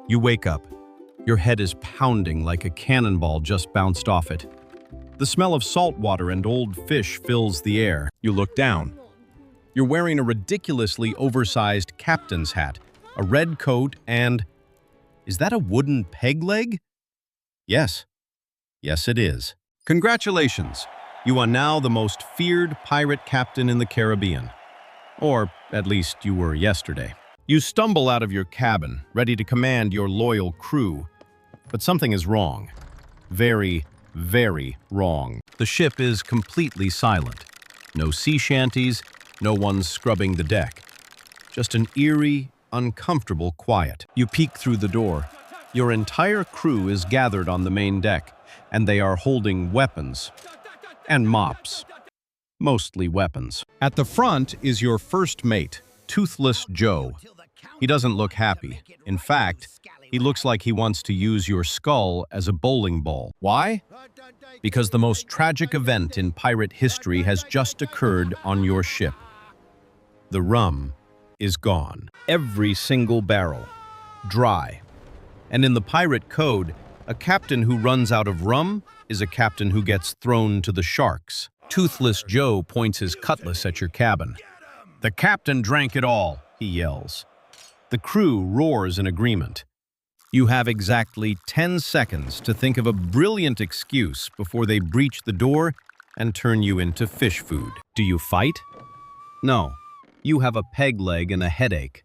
You wake up. Your head is pounding like a cannonball just bounced off it. The smell of salt water and old fish fills the air. You look down. You're wearing a ridiculously oversized captain's hat, a red coat, and... Is that a wooden peg leg? Yes. Yes, it is. Congratulations! You are now the most feared pirate captain in the Caribbean. Or, at least, you were yesterday. You stumble out of your cabin, ready to command your loyal crew. But something is wrong. Very, very wrong. The ship is completely silent. No sea shanties, no one scrubbing the deck. Just an eerie, uncomfortable quiet. You peek through the door. Your entire crew is gathered on the main deck, and they are holding weapons and mops. Mostly weapons. At the front is your first mate, Toothless Joe. He doesn't look happy. In fact, he looks like he wants to use your skull as a bowling ball. Why? Because the most tragic event in pirate history has just occurred on your ship. The rum is gone. Every single barrel. Dry. And in the pirate code, a captain who runs out of rum is a captain who gets thrown to the sharks. Toothless Joe points his cutlass at your cabin. "The captain drank it all," he yells. The crew roars in agreement. You have exactly 10 seconds to think of a brilliant excuse before they breach the door and turn you into fish food. Do you fight? No. You have a peg leg and a headache.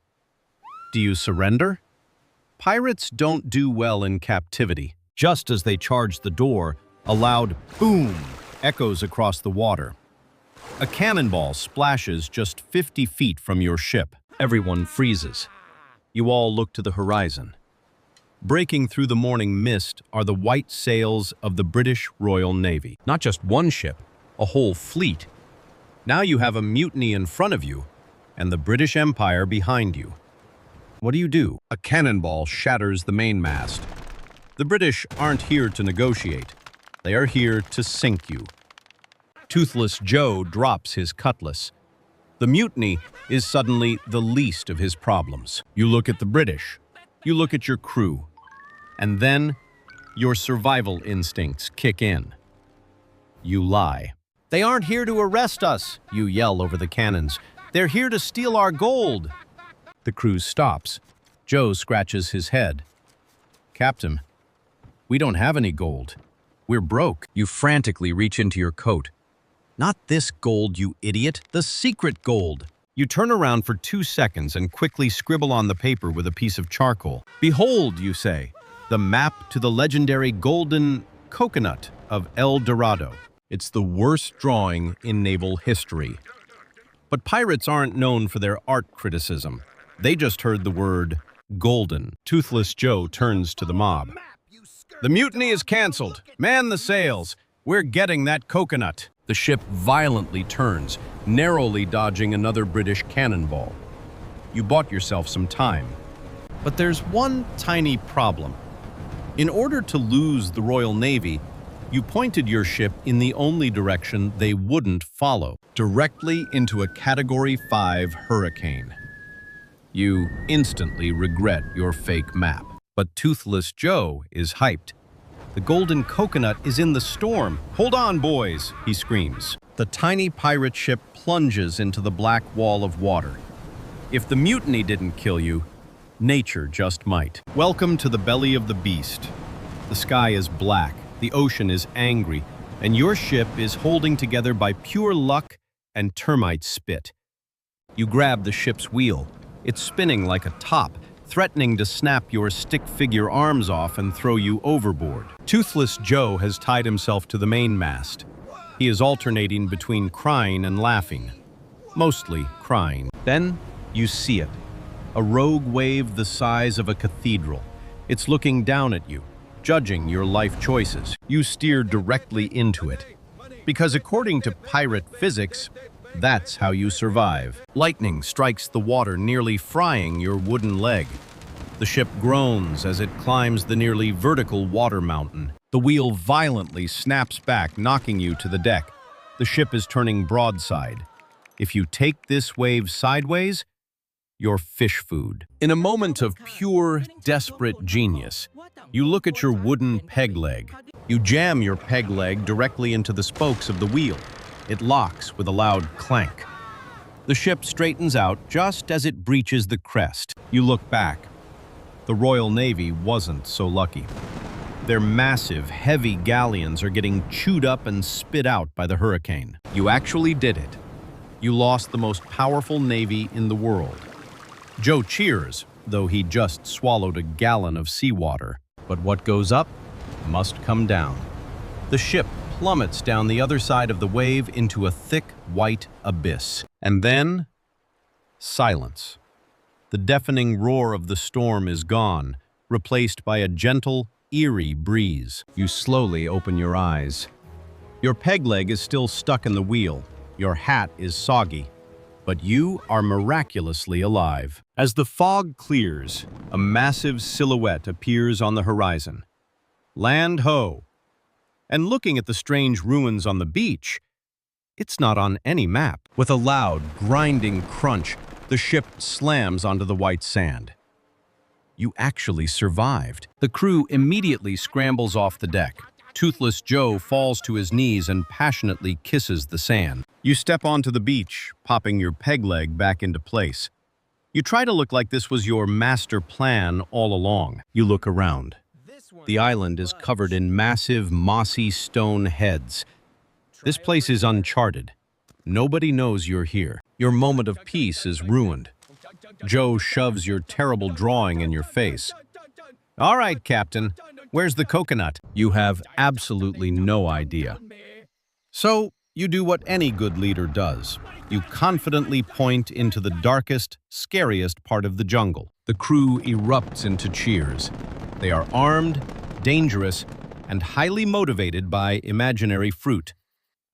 Do you surrender? Pirates don't do well in captivity. Just as they charge the door, a loud boom echoes across the water. A cannonball splashes just 50 feet from your ship. Everyone freezes. You all look to the horizon. Breaking through the morning mist are the white sails of the British Royal Navy. Not just one ship, a whole fleet. Now you have a mutiny in front of you and the British Empire behind you. What do? A cannonball shatters the mainmast. The British aren't here to negotiate. They are here to sink you. Toothless Joe drops his cutlass. The mutiny is suddenly the least of his problems. You look at the British. You look at your crew. And then your survival instincts kick in. You lie. "They aren't here to arrest us," you yell over the cannons. "They're here to steal our gold." The crew stops. Joe scratches his head. "Captain, we don't have any gold. We're broke." You frantically reach into your coat. "Not this gold, you idiot. The secret gold." You turn around for 2 seconds and quickly scribble on the paper with a piece of charcoal. "Behold," you say, "the map to the legendary golden coconut of El Dorado." It's the worst drawing in naval history. But pirates aren't known for their art criticism. They just heard the word golden. Toothless Joe turns to the mob. "The mutiny is canceled. Man the sails. We're getting that coconut." The ship violently turns, narrowly dodging another British cannonball. You bought yourself some time. But there's one tiny problem. In order to lose the Royal Navy, you pointed your ship in the only direction they wouldn't follow, directly into a Category 5 hurricane. You instantly regret your fake map. But Toothless Joe is hyped. "The golden coconut is in the storm. Hold on, boys," he screams. The tiny pirate ship plunges into the black wall of water. If the mutiny didn't kill you, nature just might. Welcome to the belly of the beast. The sky is black, the ocean is angry, and your ship is holding together by pure luck and termite spit. You grab the ship's wheel. It's spinning like a top, threatening to snap your stick-figure arms off and throw you overboard. Toothless Joe has tied himself to the mainmast. He is alternating between crying and laughing. Mostly crying. Then you see it. A rogue wave the size of a cathedral. It's looking down at you, judging your life choices. You steer directly into it. Because according to pirate physics, that's how you survive. Lightning strikes the water, nearly frying your wooden leg. The ship groans as it climbs the nearly vertical water mountain. The wheel violently snaps back, knocking you to the deck. The ship is turning broadside. If you take this wave sideways, your fish food. In a moment of pure, desperate genius, you look at your wooden peg leg. You jam your peg leg directly into the spokes of the wheel. It locks with a loud clank. The ship straightens out just as it breaches the crest. You look back. The Royal Navy wasn't so lucky. Their massive, heavy galleons are getting chewed up and spit out by the hurricane. You actually did it. You lost the most powerful navy in the world. Joe cheers, though he just swallowed a gallon of seawater. But what goes up must come down. The ship plummets down the other side of the wave into a thick, white abyss. And then, silence. The deafening roar of the storm is gone, replaced by a gentle, eerie breeze. You slowly open your eyes. Your peg leg is still stuck in the wheel. Your hat is soggy. But you are miraculously alive. As the fog clears, a massive silhouette appears on the horizon. Land ho! And looking at the strange ruins on the beach, it's not on any map. With a loud, grinding crunch, the ship slams onto the white sand. You actually survived. The crew immediately scrambles off the deck. Toothless Joe falls to his knees and passionately kisses the sand. You step onto the beach, popping your peg leg back into place. You try to look like this was your master plan all along. You look around. The island is covered in massive, mossy stone heads. This place is uncharted. Nobody knows you're here. Your moment of peace is ruined. Joe shoves your terrible drawing in your face. All right, Captain, where's the coconut? You have absolutely no idea. So, you do what any good leader does. You confidently point into the darkest, scariest part of the jungle. The crew erupts into cheers. They are armed, dangerous, and highly motivated by imaginary fruit.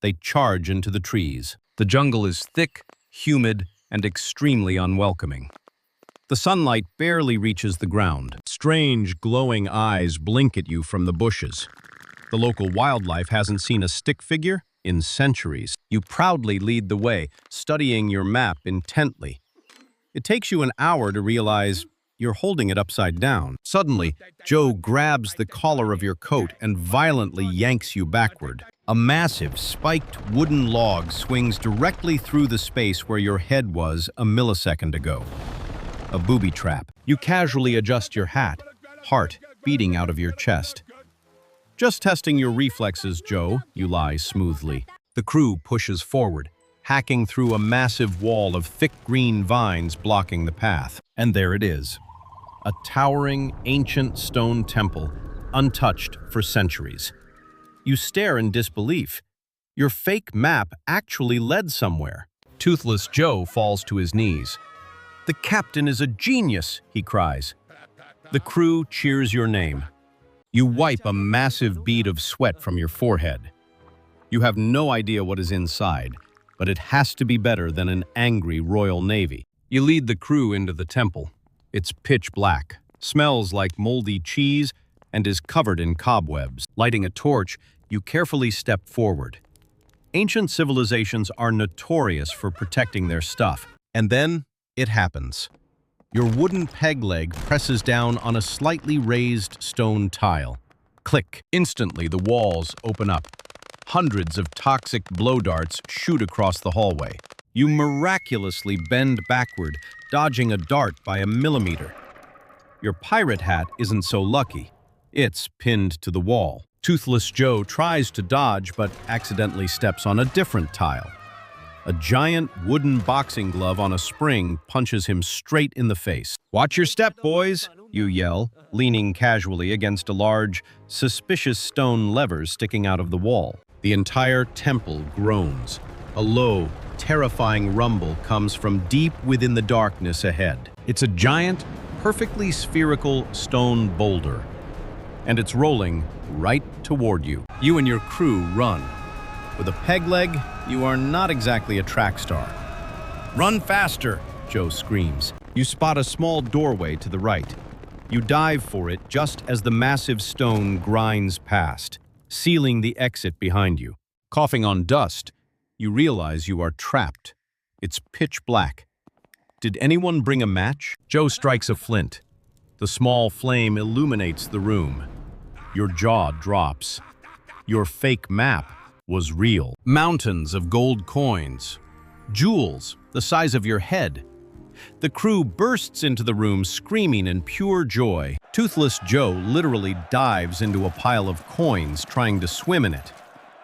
They charge into the trees. The jungle is thick, humid, and extremely unwelcoming. The sunlight barely reaches the ground. Strange, glowing eyes blink at you from the bushes. The local wildlife hasn't seen a stick figure in centuries. You proudly lead the way, studying your map intently. It takes you an hour to realize you're holding it upside down. Suddenly, Joe grabs the collar of your coat and violently yanks you backward. A massive, spiked wooden log swings directly through the space where your head was a millisecond ago. A booby trap. You casually adjust your hat, heart beating out of your chest. Just testing your reflexes, Joe, you lie smoothly. The crew pushes forward, hacking through a massive wall of thick green vines blocking the path. And there it is. A towering, ancient stone temple, untouched for centuries. You stare in disbelief. Your fake map actually led somewhere. Toothless Joe falls to his knees. The captain is a genius, he cries. The crew cheers your name. You wipe a massive bead of sweat from your forehead. You have no idea what is inside, but it has to be better than an angry Royal Navy. You lead the crew into the temple. It's pitch black, smells like moldy cheese, and is covered in cobwebs. Lighting a torch, you carefully step forward. Ancient civilizations are notorious for protecting their stuff. And then, it happens. Your wooden peg leg presses down on a slightly raised stone tile. Click. Instantly, the walls open up. Hundreds of toxic blow darts shoot across the hallway. You miraculously bend backward, dodging a dart by a millimeter. Your pirate hat isn't so lucky. It's pinned to the wall. Toothless Joe tries to dodge, but accidentally steps on a different tile. A giant wooden boxing glove on a spring punches him straight in the face. "Watch your step, boys," you yell, leaning casually against a large, suspicious stone lever sticking out of the wall. The entire temple groans. A low, terrifying rumble comes from deep within the darkness ahead. It's a giant, perfectly spherical stone boulder, and it's rolling right toward you. You and your crew run. With a peg leg, you are not exactly a track star. "Run faster!" Joe screams. You spot a small doorway to the right. You dive for it just as the massive stone grinds past, sealing the exit behind you. Coughing on dust, you realize you are trapped. It's pitch black. Did anyone bring a match? Joe strikes a flint. The small flame illuminates the room. Your jaw drops. Your fake map was real. Mountains of gold coins. Jewels the size of your head. The crew bursts into the room screaming in pure joy. Toothless Joe literally dives into a pile of coins trying to swim in it.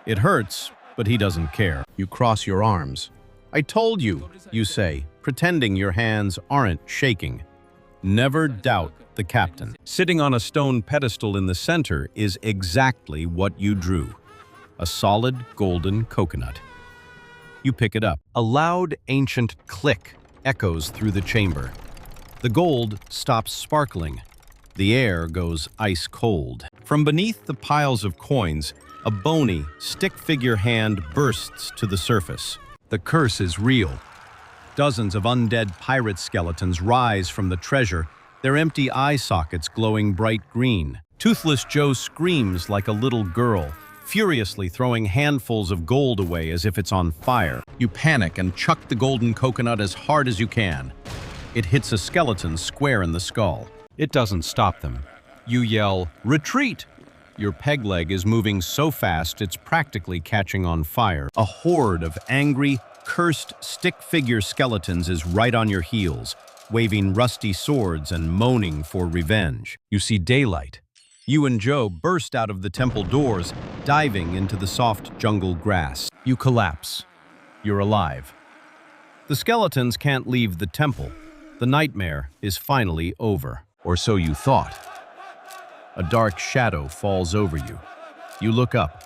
It hurts, but he doesn't care. You cross your arms. I told you, you say, pretending your hands aren't shaking. Never doubt the captain. Sitting on a stone pedestal in the center is exactly what you drew. A solid golden coconut. You pick it up. A loud, ancient click echoes through the chamber. The gold stops sparkling. The air goes ice cold. From beneath the piles of coins, a bony, stick-figure hand bursts to the surface. The curse is real. Dozens of undead pirate skeletons rise from the treasure, their empty eye sockets glowing bright green. Toothless Joe screams like a little girl, furiously throwing handfuls of gold away as if it's on fire. You panic and chuck the golden coconut as hard as you can. It hits a skeleton square in the skull. It doesn't stop them. You yell, "Retreat!" Your peg leg is moving so fast it's practically catching on fire. A horde of angry, cursed stick-figure skeletons is right on your heels, waving rusty swords and moaning for revenge. You see daylight. You and Joe burst out of the temple doors, diving into the soft jungle grass. You collapse. You're alive. The skeletons can't leave the temple. The nightmare is finally over. Or so you thought. A dark shadow falls over you. You look up,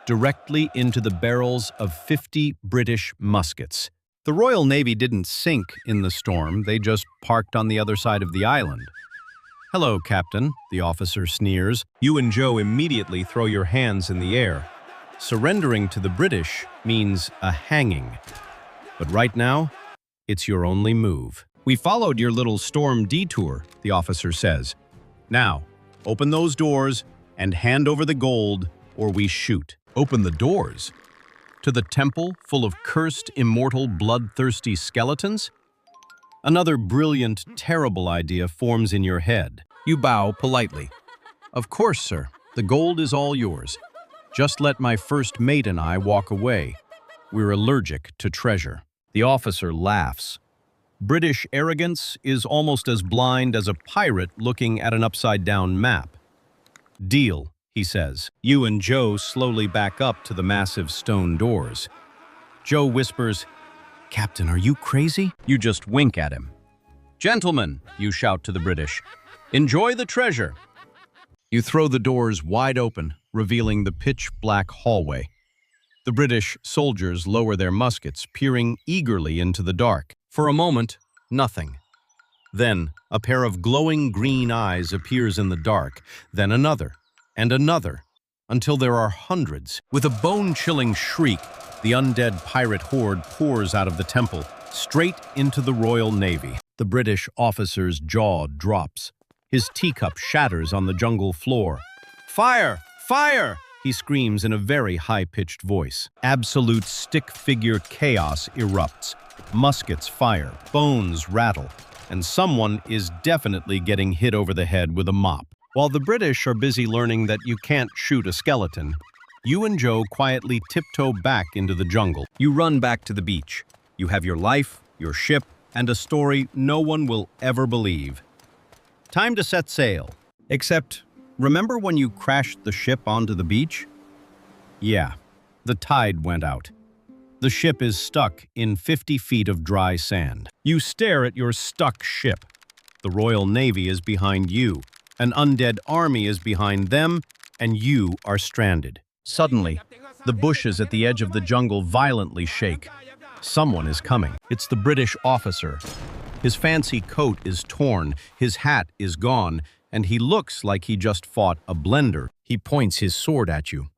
directly into the barrels of 50 British muskets. The Royal Navy didn't sink in the storm, they just parked on the other side of the island. "Hello, Captain," the officer sneers. You and Joe immediately throw your hands in the air. Surrendering to the British means a hanging. But right now, it's your only move. "We followed your little storm detour," the officer says. "Now, open those doors and hand over the gold, or we shoot." Open the doors? To the temple full of cursed, immortal, bloodthirsty skeletons? Another brilliant, terrible idea forms in your head. You bow politely. "Of course, sir. The gold is all yours. Just let my first mate and I walk away. We're allergic to treasure." The officer laughs. British arrogance is almost as blind as a pirate looking at an upside-down map. "Deal," he says. You and Joe slowly back up to the massive stone doors. Joe whispers, "Captain, are you crazy?" You just wink at him. "Gentlemen," you shout to the British, "enjoy the treasure." You throw the doors wide open, revealing the pitch-black hallway. The British soldiers lower their muskets, peering eagerly into the dark. For a moment, nothing. Then, a pair of glowing green eyes appears in the dark, then another, and another, until there are hundreds. With a bone-chilling shriek, the undead pirate horde pours out of the temple, straight into the Royal Navy. The British officer's jaw drops. His teacup shatters on the jungle floor. "Fire! Fire!" he screams in a very high-pitched voice. Absolute stick-figure chaos erupts. Muskets fire, bones rattle, and someone is definitely getting hit over the head with a mop. While the British are busy learning that you can't shoot a skeleton, you and Joe quietly tiptoe back into the jungle. You run back to the beach. You have your life, your ship, and a story no one will ever believe. Time to set sail. Except, remember when you crashed the ship onto the beach? Yeah, the tide went out. The ship is stuck in 50 feet of dry sand. You stare at your stuck ship. The Royal Navy is behind you. An undead army is behind them, and you are stranded. Suddenly, the bushes at the edge of the jungle violently shake. Someone is coming. It's the British officer. His fancy coat is torn, his hat is gone, and he looks like he just fought a blender. He points his sword at you.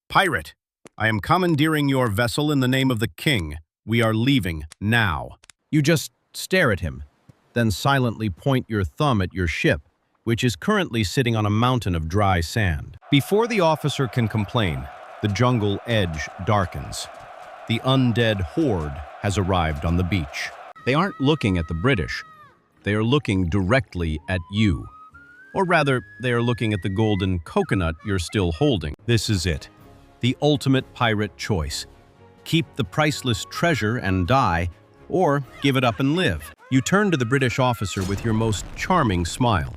"Pirate, I am commandeering your vessel in the name of the king. We are leaving now." You just stare at him, then silently point your thumb at your ship, which is currently sitting on a mountain of dry sand. Before the officer can complain, the jungle edge darkens. The undead horde has arrived on the beach. They aren't looking at the British. They are looking directly at you. Or rather, they are looking at the golden coconut you're still holding. This is it. The ultimate pirate choice. Keep the priceless treasure and die, or give it up and live. You turn to the British officer with your most charming smile.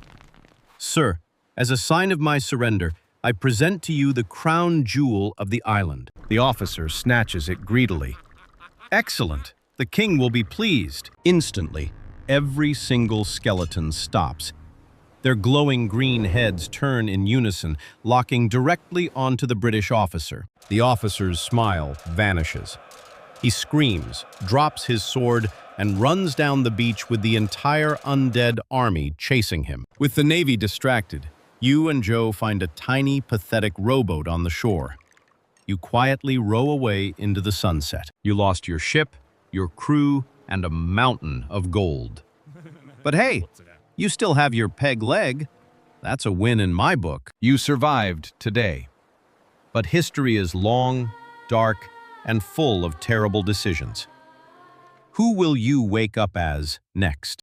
Sir, as a sign of my surrender, I present to you the crown jewel of the island. The officer snatches it greedily. Excellent. The king will be pleased. Instantly, every single skeleton stops. Their glowing green heads turn in unison, locking directly onto the British officer. The officer's smile vanishes. He screams, drops his sword, and runs down the beach with the entire undead army chasing him. With the Navy distracted, you and Joe find a tiny, pathetic rowboat on the shore. You quietly row away into the sunset. You lost your ship, your crew, and a mountain of gold. But hey, you still have your peg leg. That's a win in my book. You survived today. But history is long, dark, and full of terrible decisions. Who will you wake up as next?